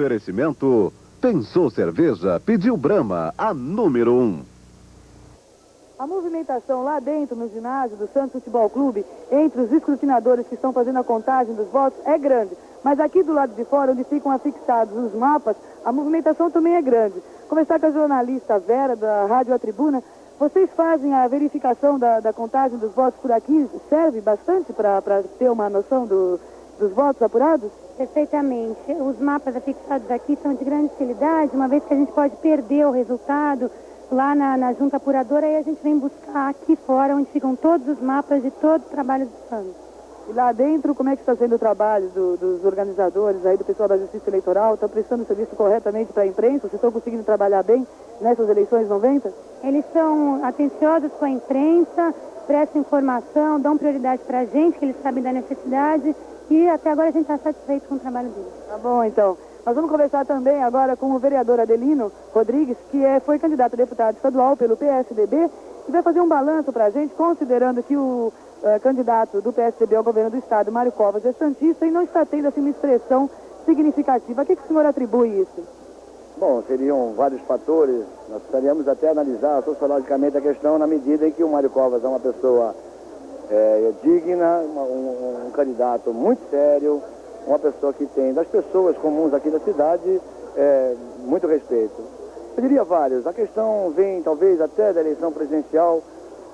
Oferecimento, pensou cerveja, pediu Brahma, a número 1. A movimentação lá dentro, no ginásio do Santos Futebol Clube, entre os escrutinadores que estão fazendo a contagem dos votos, é grande. Mas aqui do lado de fora, onde ficam afixados os mapas, a movimentação também é grande. Conversar com a jornalista Vera, da Rádio A Tribuna, vocês fazem a verificação da contagem dos votos por aqui? Serve bastante para ter uma noção dos votos apurados? Perfeitamente. Os mapas afixados aqui são de grande utilidade, uma vez que a gente pode perder o resultado lá na junta apuradora, aí a gente vem buscar aqui fora, onde ficam todos os mapas de todo o trabalho do Santos. E lá dentro, como é que está sendo o trabalho dos organizadores, aí do pessoal da Justiça Eleitoral? Estão prestando serviço corretamente para a imprensa? Vocês estão conseguindo trabalhar bem nessas eleições 90? Eles são atenciosos com a imprensa, prestam informação, dão prioridade para a gente, que eles sabem da necessidade, e até agora a gente está satisfeito com o trabalho deles. Tá bom, então. Nós vamos conversar também agora com o vereador Adelino Rodrigues, que foi candidato a deputado estadual pelo PSDB, e vai fazer um balanço para a gente, considerando que o candidato do PSDB ao governo do estado, Mário Covas, é santista e não está tendo assim, uma expressão significativa. A que o senhor atribui isso? Bom, seriam vários fatores. Nós precisaríamos até analisar sociologicamente a questão na medida em que o Mário Covas é uma pessoa digna, um candidato muito sério, uma pessoa que tem, das pessoas comuns aqui da cidade, muito respeito. Eu diria vários. A questão vem, talvez, até da eleição presidencial,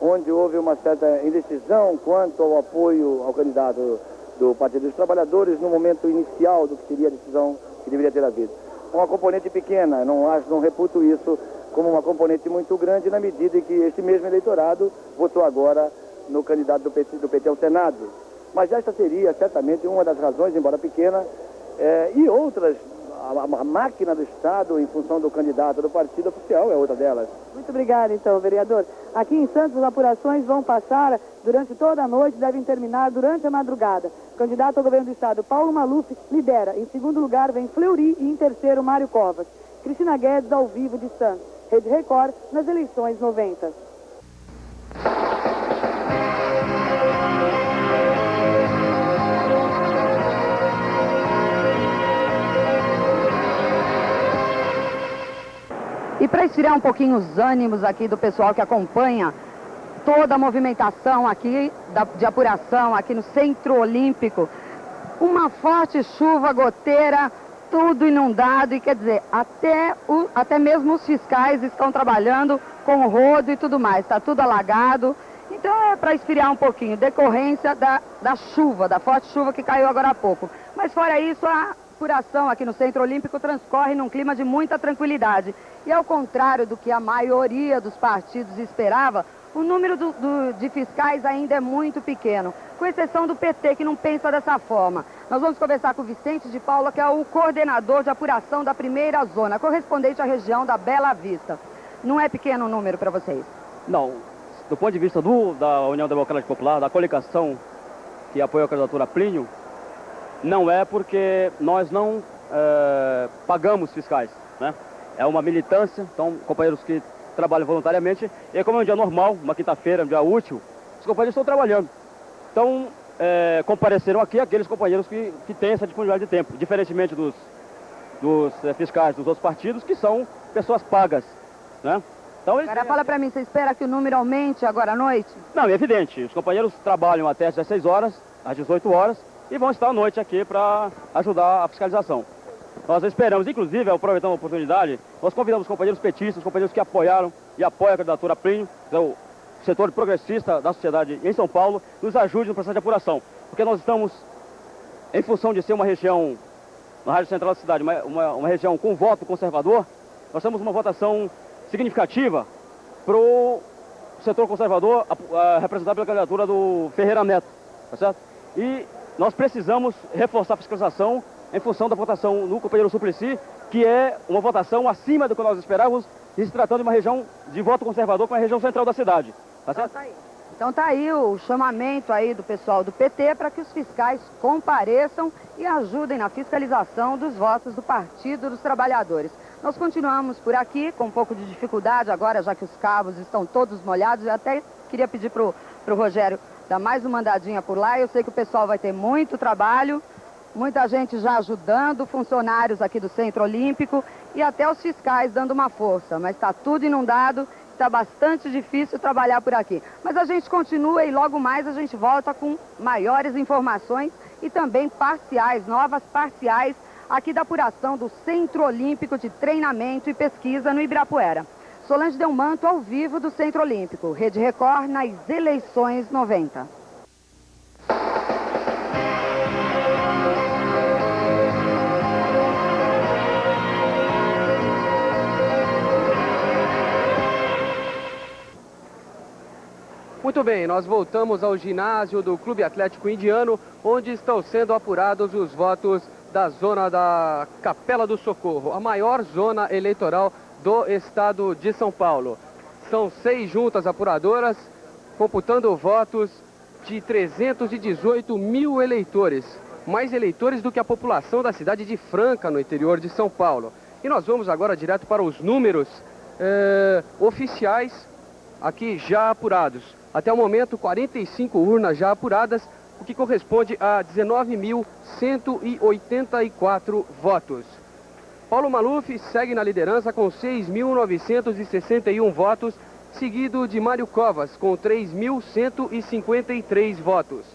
onde houve uma certa indecisão quanto ao apoio ao candidato do Partido dos Trabalhadores no momento inicial do que seria a decisão que deveria ter havido. Uma componente pequena, não reputo isso como uma componente muito grande, na medida em que este mesmo eleitorado votou agora no candidato do PT ao Senado. Mas esta seria certamente uma das razões, embora pequena, e outras, a máquina do Estado, em função do candidato do partido oficial, é outra delas. Muito obrigada, então, vereador. Aqui em Santos, as apurações vão passar durante toda a noite, devem terminar durante a madrugada. O candidato ao governo do estado, Paulo Maluf, lidera. Em segundo lugar, vem Fleury e em terceiro, Mário Covas. Cristina Guedes, ao vivo de Santos. Rede Record, nas eleições 90. E para esfriar um pouquinho os ânimos aqui do pessoal que acompanha toda a movimentação aqui de apuração aqui no Centro Olímpico, uma forte chuva goteira, tudo inundado, e quer dizer, até mesmo os fiscais estão trabalhando com o rodo e tudo mais, está tudo alagado. Então é para esfriar um pouquinho, decorrência da chuva, da forte chuva que caiu agora há pouco. Mas fora isso, a apuração aqui no Centro Olímpico transcorre num clima de muita tranquilidade. E ao contrário do que a maioria dos partidos esperava, o número de fiscais ainda é muito pequeno, com exceção do PT, que não pensa dessa forma. Nós vamos conversar com o Vicente de Paula, que é o coordenador de apuração da primeira zona, correspondente à região da Bela Vista. Não é pequeno o número para vocês? Não. Do ponto de vista da União Democrática Popular, da coligação que apoia a candidatura Plínio, não é, porque nós não pagamos fiscais, né? É uma militância, então companheiros que trabalham voluntariamente, e como é um dia normal, uma quinta-feira, um dia útil, os companheiros estão trabalhando. Então, compareceram aqui aqueles companheiros que têm essa disponibilidade de tempo, diferentemente dos fiscais dos outros partidos, que são pessoas pagas, né? Então, Agora fala para mim, você espera que o número aumente agora à noite? Não, é evidente, os companheiros trabalham até às 16 horas, às 18 horas, e vão estar à noite aqui para ajudar a fiscalização. Nós esperamos, inclusive, aproveitando a oportunidade, nós convidamos os companheiros petistas, os companheiros que apoiaram e apoiam a candidatura Plínio, o setor progressista da sociedade em São Paulo, nos ajude no processo de apuração. Porque nós estamos, em função de ser uma região, na rádio central da cidade, uma região com voto conservador, nós temos uma votação significativa para o setor conservador representado pela candidatura do Ferreira Neto, tá certo? E nós precisamos reforçar a fiscalização em função da votação no companheiro Suplicy, que é uma votação acima do que nós esperávamos, e se tratando de uma região de voto conservador com a região central da cidade. Tá certo? Então tá aí o chamamento aí do pessoal do PT para que os fiscais compareçam e ajudem na fiscalização dos votos do Partido dos Trabalhadores. Nós continuamos por aqui com um pouco de dificuldade agora, já que os cabos estão todos molhados. Eu até queria pedir pro Rogério dar mais uma andadinha por lá. Eu sei que o pessoal vai ter muito trabalho, muita gente já ajudando, funcionários aqui do Centro Olímpico e até os fiscais dando uma força. Mas está tudo inundado, está bastante difícil trabalhar por aqui. Mas a gente continua e logo mais a gente volta com maiores informações e também parciais, novas parciais aqui da apuração do Centro Olímpico de Treinamento e Pesquisa no Ibirapuera. Solange Delmanto ao vivo do Centro Olímpico, Rede Record nas eleições 90. Muito bem, nós voltamos ao ginásio do Clube Atlético Indiano, onde estão sendo apurados os votos da zona da Capela do Socorro, a maior zona eleitoral do estado de São Paulo. São 6 juntas apuradoras, computando votos de 318 mil eleitores, mais eleitores do que a população da cidade de Franca, no interior de São Paulo. E nós vamos agora direto para os números oficiais aqui já apurados. Até o momento, 45 urnas já apuradas, o que corresponde a 19.184 votos. Paulo Maluf segue na liderança com 6.961 votos, seguido de Mário Covas com 3.153 votos.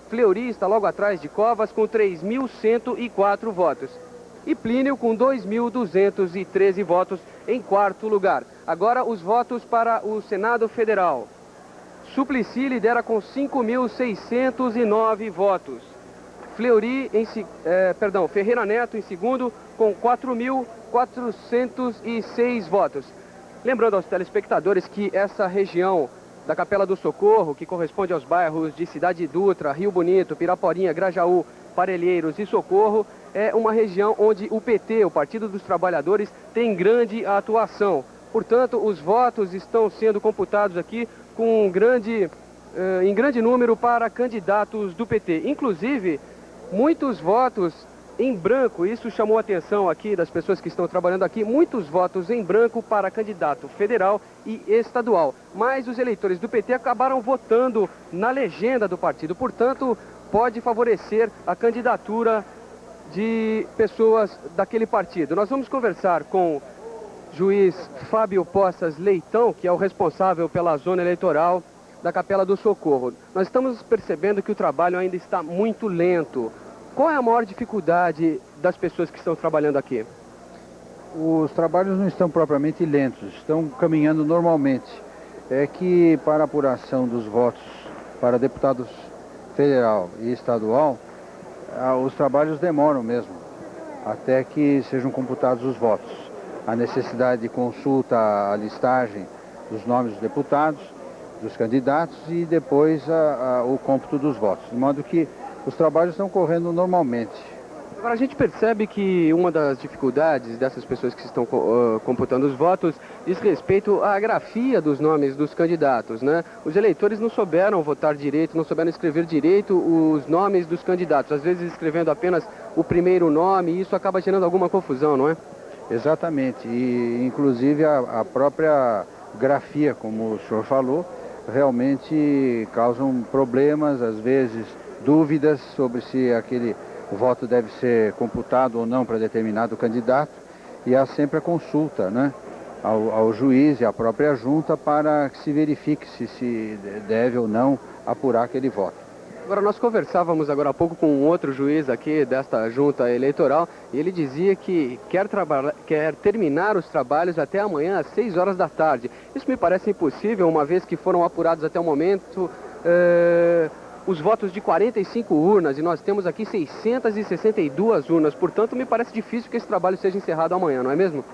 Fleury está logo atrás de Covas com 3.104 votos. E Plínio com 2.213 votos em quarto lugar. Agora os votos para o Senado Federal. Suplicy lidera com 5.609 votos. Ferreira Neto em segundo com 4.406 votos. Lembrando aos telespectadores que essa região da Capela do Socorro, que corresponde aos bairros de Cidade Dutra, Rio Bonito, Piraporinha, Grajaú, Parelheiros e Socorro, é uma região onde o PT, o Partido dos Trabalhadores, tem grande atuação. Portanto, os votos estão sendo computados aqui com em grande número para candidatos do PT. Inclusive, muitos votos em branco, isso chamou a atenção aqui das pessoas que estão trabalhando aqui, muitos votos em branco para candidato federal e estadual. Mas os eleitores do PT acabaram votando na legenda do partido, portanto, pode favorecer a candidatura de pessoas daquele partido. Nós vamos conversar com juiz Fábio Poças Leitão, que é o responsável pela zona eleitoral da Capela do Socorro. Nós estamos percebendo que o trabalho ainda está muito lento. Qual é a maior dificuldade das pessoas que estão trabalhando aqui? Os trabalhos não estão propriamente lentos, estão caminhando normalmente. É que para a apuração dos votos para deputados federal e estadual, os trabalhos demoram mesmo, até que sejam computados os votos. A necessidade de consulta à listagem dos nomes dos deputados, dos candidatos e depois o cômputo dos votos. De modo que os trabalhos estão correndo normalmente. Agora, a gente percebe que uma das dificuldades dessas pessoas que estão computando os votos diz respeito à grafia dos nomes dos candidatos, né? Os eleitores não souberam votar direito, não souberam escrever direito os nomes dos candidatos, às vezes escrevendo apenas o primeiro nome, e isso acaba gerando alguma confusão, não é? Exatamente, e inclusive a própria grafia, como o senhor falou, realmente causam problemas, às vezes dúvidas sobre se aquele voto deve ser computado ou não para determinado candidato, e há sempre a consulta, né, ao juiz e à própria junta para que se verifique se deve ou não apurar aquele voto. Agora, nós conversávamos agora há pouco com um outro juiz aqui desta junta eleitoral e ele dizia que quer terminar os trabalhos até amanhã às 6 horas da tarde. Isso me parece impossível, uma vez que foram apurados até o momento os votos de 45 urnas e nós temos aqui 662 urnas. Portanto, me parece difícil que esse trabalho seja encerrado amanhã, não é mesmo?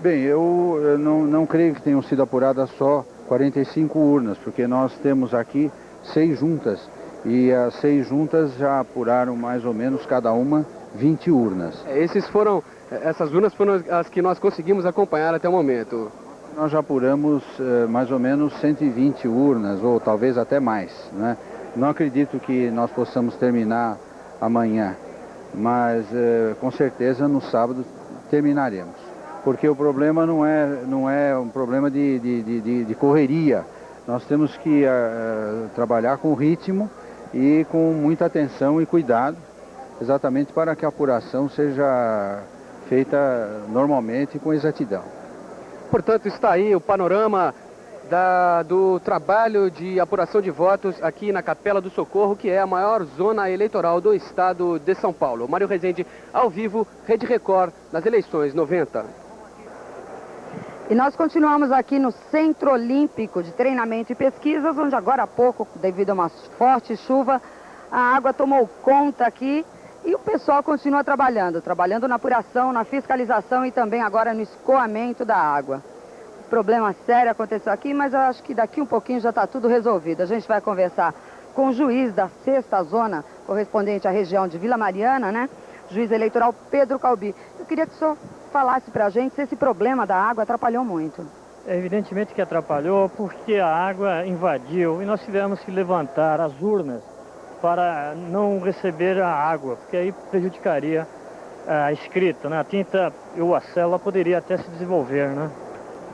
Bem, eu não creio que tenham sido apuradas só 45 urnas, porque nós temos aqui 6 juntas. E as 6 juntas já apuraram mais ou menos cada uma 20 urnas. Essas urnas foram as que nós conseguimos acompanhar até o momento. Nós já apuramos mais ou menos 120 urnas, ou talvez até mais, né? Não acredito que nós possamos terminar amanhã, mas com certeza no sábado terminaremos. Porque o problema não é um problema de correria. Nós temos que trabalhar com ritmo e com muita atenção e cuidado exatamente para que a apuração seja feita normalmente e com exatidão. Portanto, está aí o panorama do trabalho de apuração de votos aqui na Capela do Socorro, que é a maior zona eleitoral do estado de São Paulo. Mário Rezende, ao vivo, Rede Record, nas eleições 90. E nós continuamos aqui no Centro Olímpico de Treinamento e Pesquisas, onde agora há pouco, devido a uma forte chuva, a água tomou conta aqui e o pessoal continua trabalhando na apuração, na fiscalização e também agora no escoamento da água. Problema sério aconteceu aqui, mas eu acho que daqui um pouquinho já está tudo resolvido. A gente vai conversar com o juiz da 6ª zona, correspondente à região de Vila Mariana, né? Juiz eleitoral Pedro Calbi. Eu queria que o senhor falasse para a gente se esse problema da água atrapalhou muito. É evidentemente que atrapalhou porque a água invadiu e nós tivemos que levantar as urnas para não receber a água, porque aí prejudicaria a escrita, né? A tinta ou a célula poderia até se desenvolver, né?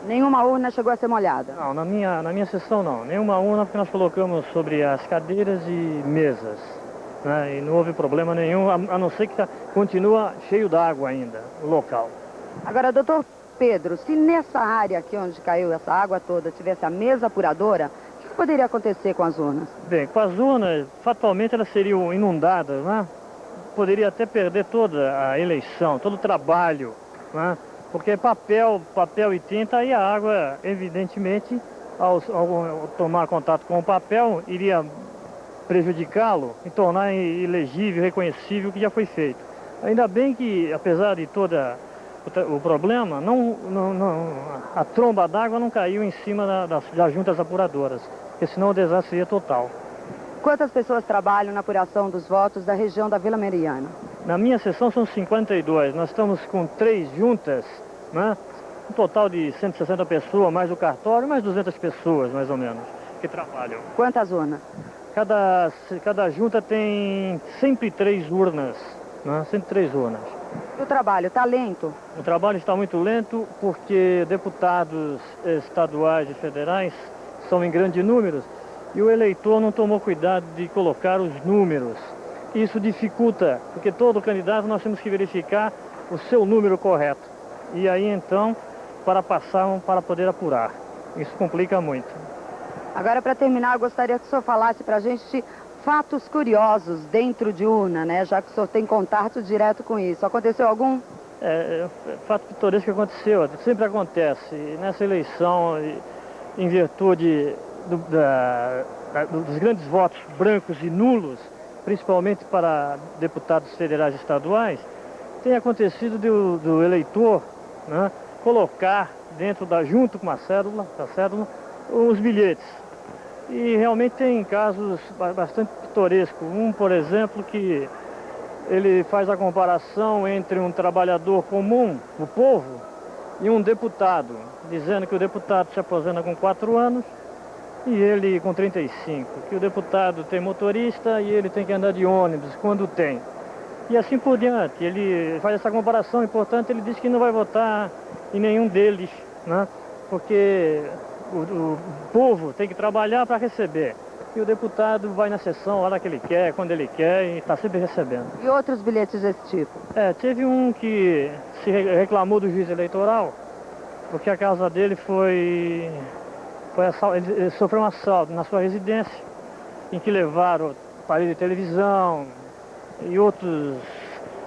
Nenhuma urna chegou a ser molhada? Não, na minha sessão não. Nenhuma urna, porque nós colocamos sobre as cadeiras e mesas, né? E não houve problema nenhum, a não ser que continua cheio d'água ainda, o local. Agora, doutor Pedro, se nessa área aqui onde caiu essa água toda tivesse a mesa apuradora, o que poderia acontecer com as urnas? Bem, com as urnas, fatalmente elas seriam inundadas, né? Poderia até perder toda a eleição, todo o trabalho, né? Porque papel e tinta, aí a água, evidentemente, ao tomar contato com o papel, iria prejudicá-lo e tornar ilegível, reconhecível o que já foi feito. Ainda bem que, apesar de todo o problema, a tromba d'água não caiu em cima das juntas apuradoras, porque senão o desastre seria total. Quantas pessoas trabalham na apuração dos votos da região da Vila Mariana? Na minha sessão são 52, nós estamos com 3 juntas, né? Um total de 160 pessoas, mais o cartório, mais 200 pessoas, mais ou menos, que trabalham. Quantas urnas? Cada junta tem sempre 3 urnas, né? 103 urnas. E o trabalho está lento? O trabalho está muito lento porque deputados estaduais e federais são em grande número e o eleitor não tomou cuidado de colocar os números. Isso dificulta, porque todo candidato nós temos que verificar o seu número correto. E aí então, para poder apurar. Isso complica muito. Agora, para terminar, eu gostaria que o senhor falasse para a gente de fatos curiosos dentro de urna, né? Já que o senhor tem contato direto com isso. Aconteceu algum? Fato pitoresco que aconteceu, sempre acontece. Nessa eleição, em virtude dos grandes votos brancos e nulos, principalmente para deputados federais e estaduais, tem acontecido do eleitor, né, colocar junto com a cédula, os bilhetes. E realmente tem casos bastante pitorescos. Um, por exemplo, que ele faz a comparação entre um trabalhador comum, o povo, e um deputado, dizendo que o deputado se aposenta com 4 anos e ele com 35, que o deputado tem motorista e ele tem que andar de ônibus quando tem. E assim por diante, ele faz essa comparação e, portanto, ele diz que não vai votar em nenhum deles, né? Porque o povo tem que trabalhar para receber. E o deputado vai na sessão a hora que ele quer, quando ele quer, e está sempre recebendo. E outros bilhetes desse tipo? Teve um que se reclamou do juiz eleitoral, porque a casa dele ele sofreu um assalto na sua residência, em que levaram aparelho de televisão e outros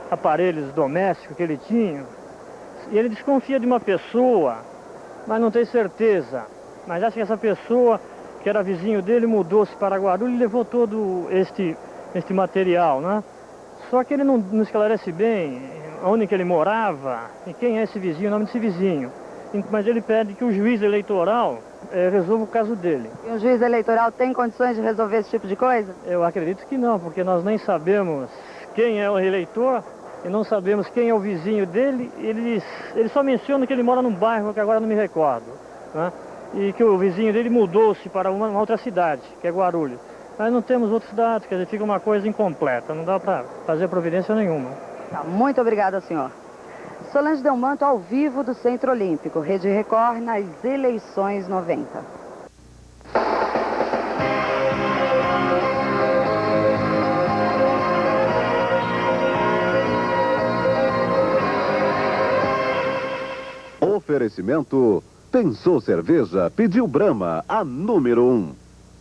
aparelhos domésticos que ele tinha. E ele desconfia de uma pessoa, mas não tem certeza. Mas acha que essa pessoa, que era vizinho dele, mudou-se para Guarulhos e levou todo este material, né? Só que ele não esclarece bem onde que ele morava e quem é esse vizinho, o nome desse vizinho. Mas ele pede que o juiz eleitoral resolva o caso dele. E o juiz eleitoral tem condições de resolver esse tipo de coisa? Eu acredito que não, porque nós nem sabemos quem é o eleitor e não sabemos quem é o vizinho dele. Ele só menciona que ele mora num bairro que agora não me recordo, né? E que o vizinho dele mudou-se para uma outra cidade, que é Guarulhos. Mas não temos outros dados, quer dizer, fica uma coisa incompleta, não dá para fazer providência nenhuma. Tá, muito obrigada, senhor. Solange Delmanto, ao vivo do Centro Olímpico, Rede Record, nas eleições 90. Oferecimento: pensou cerveja, pediu Brahma, a número 1.